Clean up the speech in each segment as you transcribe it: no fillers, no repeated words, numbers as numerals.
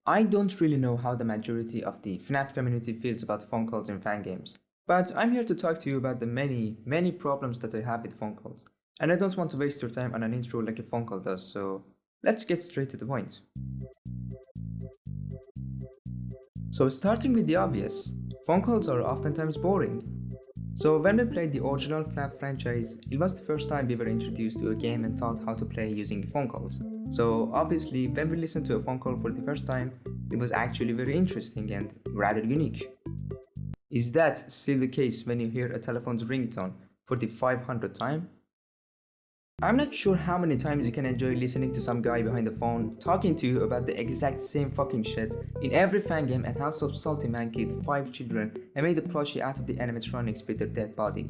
I don't really know how the majority of the FNaF community feels about phone calls in fan games, but I'm here to talk to you about the many problems that I have with phone calls. And I don't want to waste your time on an intro like a phone call does, so let's get straight to the point. So starting with the obvious, phone calls are oftentimes boring. So when we played the original FNaF franchise, it was the first time we were introduced to a game and taught how to play using phone calls. So obviously, when we listened to a phone call for the first time, it was actually very interesting and rather unique. Is that still the case when you hear a telephone's ringtone for the 500th time? I'm not sure how many times you can enjoy listening to some guy behind the phone talking to you about the exact same fucking shit in every fan game and how some salty man killed 5 children and made a plushie out of the animatronics with their dead body.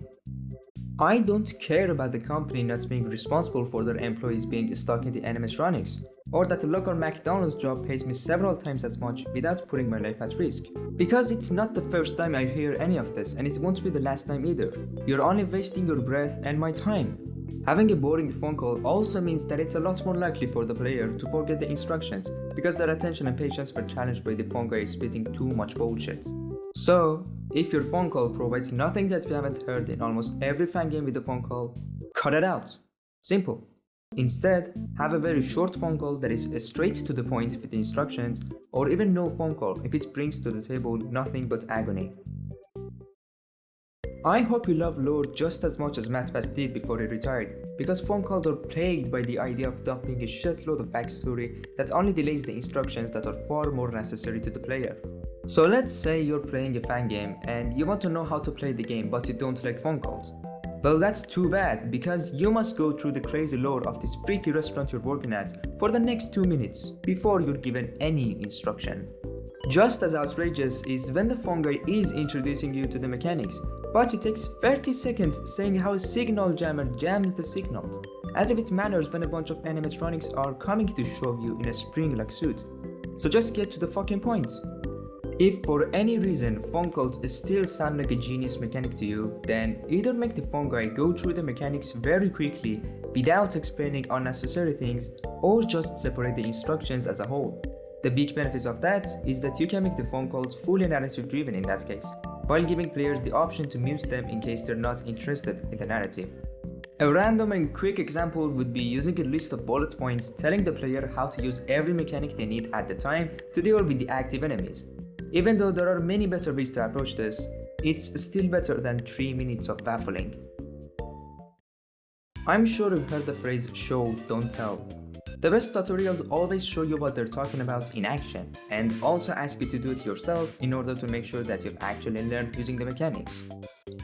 I don't care about the company not being responsible for their employees being stuck in the animatronics, or that the local McDonald's job pays me several times as much without putting my life at risk. Because it's not the first time I hear any of this, and it won't be the last time either. You're only wasting your breath and my time. Having a boring phone call also means that it's a lot more likely for the player to forget the instructions, because their attention and patience were challenged by the phone guy spitting too much bullshit. So, if your phone call provides nothing that we haven't heard in almost every fan game with a phone call, cut it out. Simple. Instead, have a very short phone call that is straight to the point with the instructions, or even no phone call if it brings to the table nothing but agony. I hope you love lore just as much as Matt Bass did before he retired, because phone calls are plagued by the idea of dumping a shitload of backstory that only delays the instructions that are far more necessary to the player. So let's say you're playing a fan game and you want to know how to play the game but you don't like phone calls. Well, that's too bad, because you must go through the crazy lore of this freaky restaurant you're working at for the next 2 minutes before you're given any instruction. Just as outrageous is when the phone guy is introducing you to the mechanics, but it takes 30 seconds saying how a signal jammer jams the signals, as if it matters when a bunch of animatronics are coming to shove you in a spring-like suit. So just get to the fucking point. If for any reason phone calls still sound like a genius mechanic to you, then either make the phone guy go through the mechanics very quickly without explaining unnecessary things, or just separate the instructions as a whole. The big benefit of that is that you can make the phone calls fully narrative driven in that case, while giving players the option to mute them in case they're not interested in the narrative. A random and quick example would be using a list of bullet points telling the player how to use every mechanic they need at the time to deal with the active enemies. Even though there are many better ways to approach this, it's still better than 3 minutes of baffling. I'm sure you've heard the phrase show, don't tell. The best tutorials always show you what they're talking about in action, and also ask you to do it yourself in order to make sure that you've actually learned using the mechanics.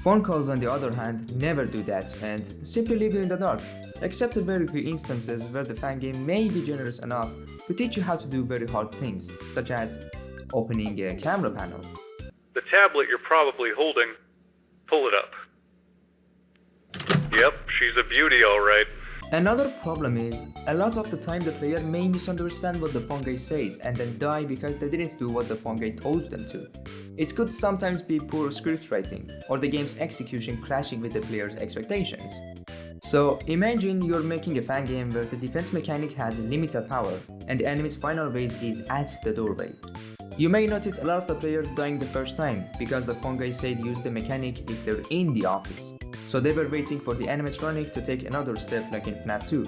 Phone calls, on the other hand, never do that and simply leave you in the dark, except in very few instances where the fan game may be generous enough to teach you how to do very hard things, such as opening a camera panel. The tablet you're probably holding, pull it up. Yep, she's a beauty alright. Another problem is, a lot of the time the player may misunderstand what the phone guy says and then die because they didn't do what the phone guy told them to. It could sometimes be poor script writing, or the game's execution clashing with the player's expectations. So imagine you're making a fan game where the defense mechanic has limited power and the enemy's final raise is at the doorway. You may notice a lot of the players dying the first time because the phone guy said use the mechanic if they're in the office, so they were waiting for the animatronic to take another step like in FNaF 2.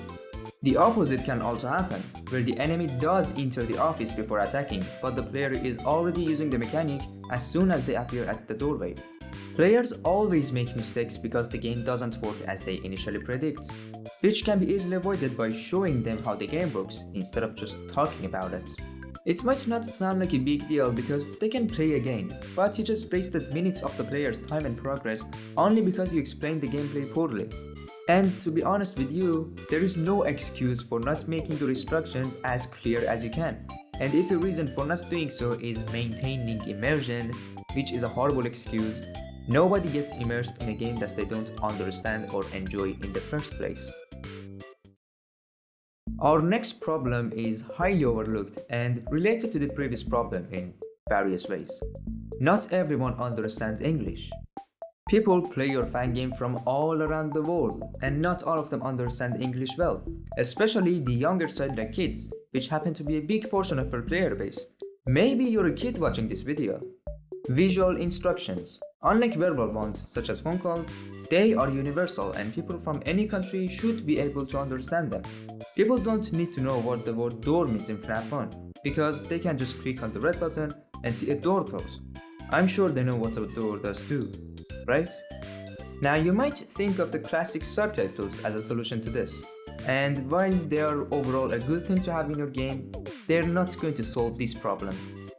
The opposite can also happen, where the enemy does enter the office before attacking, but the player is already using the mechanic as soon as they appear at the doorway. Players always make mistakes because the game doesn't work as they initially predict, which can be easily avoided by showing them how the game works instead of just talking about it. It might not sound like a big deal because they can play again, but you just wasted minutes of the player's time and progress only because you explained the gameplay poorly. And to be honest with you, there is no excuse for not making your instructions as clear as you can. And if your reason for not doing so is maintaining immersion, which is a horrible excuse, nobody gets immersed in a game that they don't understand or enjoy in the first place. Our next problem is highly overlooked and related to the previous problem in various ways. Not everyone understands English. People play your fan game from all around the world, and not all of them understand English well, especially the younger side like kids, which happen to be a big portion of our player base. Maybe you're a kid watching this video. Visual instructions. Unlike verbal ones such as phone calls, they are universal and people from any country should be able to understand them. People don't need to know what the word door means in FNaF 1 because they can just click on the red button and see a door close. I'm sure they know what a door does too, right? Now you might think of the classic subtitles as a solution to this. And while they are overall a good thing to have in your game, they're not going to solve this problem.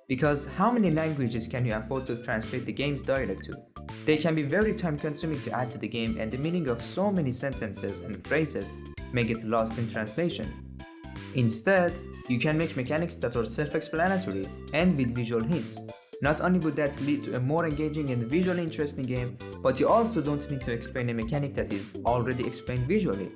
Because how many languages can you afford to translate the game's dialect to? They can be very time consuming to add to the game and the meaning of so many sentences and phrases may get lost in translation. Instead, you can make mechanics that are self-explanatory and with visual hints. Not only would that lead to a more engaging and visually interesting game, but you also don't need to explain a mechanic that is already explained visually.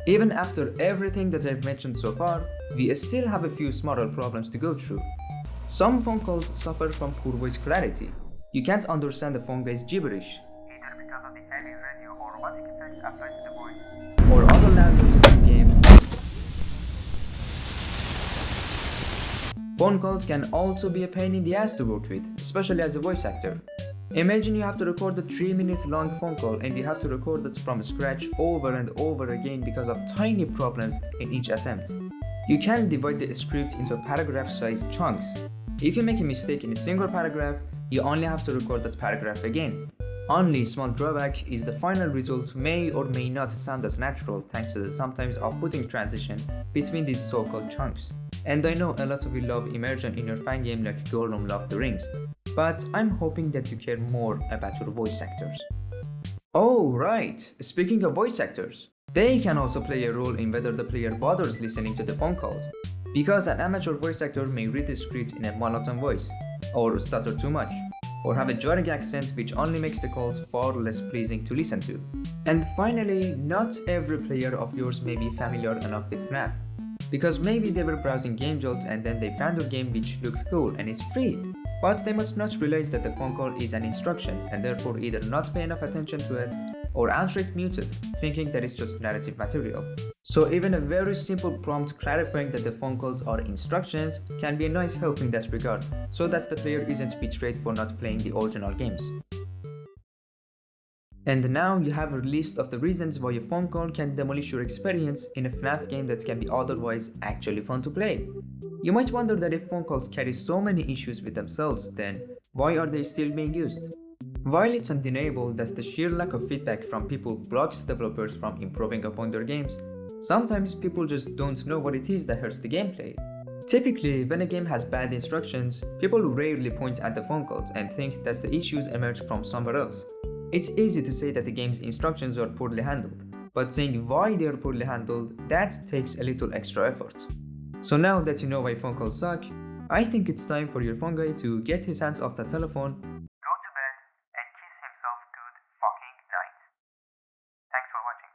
Even after everything that I've mentioned so far, we still have a few smaller problems to go through. Some phone calls suffer from poor voice clarity. You can't understand the phone guy's gibberish, either because of the heavy radio or robotic effect applied to the voice, or other loud noises in the game. Phone calls can also be a pain in the ass to work with, especially as a voice actor. Imagine you have to record a 3-minute long phone call and you have to record it from scratch over and over again because of tiny problems in each attempt. You can divide the script into paragraph-sized chunks. If you make a mistake in a single paragraph, you only have to record that paragraph again. Only small drawback is the final result may or may not sound as natural thanks to the sometimes off-putting transition between these so-called chunks. And I know a lot of you love immersion in your fan game like Gollum loved the rings, but I'm hoping that you care more about your voice actors. Oh right, speaking of voice actors, they can also play a role in whether the player bothers listening to the phone calls, because an amateur voice actor may read the script in a monotone voice, or stutter too much, or have a jarring accent which only makes the calls far less pleasing to listen to. And finally, not every player of yours may be familiar enough with FNaF, because maybe they were browsing GameJolt and then they found a game which looked cool and it's free, but they must not realize that the phone call is an instruction and therefore either not pay enough attention to it or answer it muted, thinking that it's just narrative material. So even a very simple prompt clarifying that the phone calls are instructions can be a nice help in that regard, so that the player isn't betrayed for not playing the original games. And now you have a list of the reasons why a phone call can demolish your experience in a FNaF game that can be otherwise actually fun to play. You might wonder that if phone calls carry so many issues with themselves, then why are they still being used? While it's undeniable that the sheer lack of feedback from people blocks developers from improving upon their games, sometimes people just don't know what it is that hurts the gameplay. Typically, when a game has bad instructions, people rarely point at the phone calls and think that the issues emerge from somewhere else. It's easy to say that the game's instructions are poorly handled, but saying why they are poorly handled, that takes a little extra effort. So now that you know why phone calls suck, I think it's time for your phone guy to get his hands off the telephone, go to bed, and kiss himself good fucking night. Thanks for watching.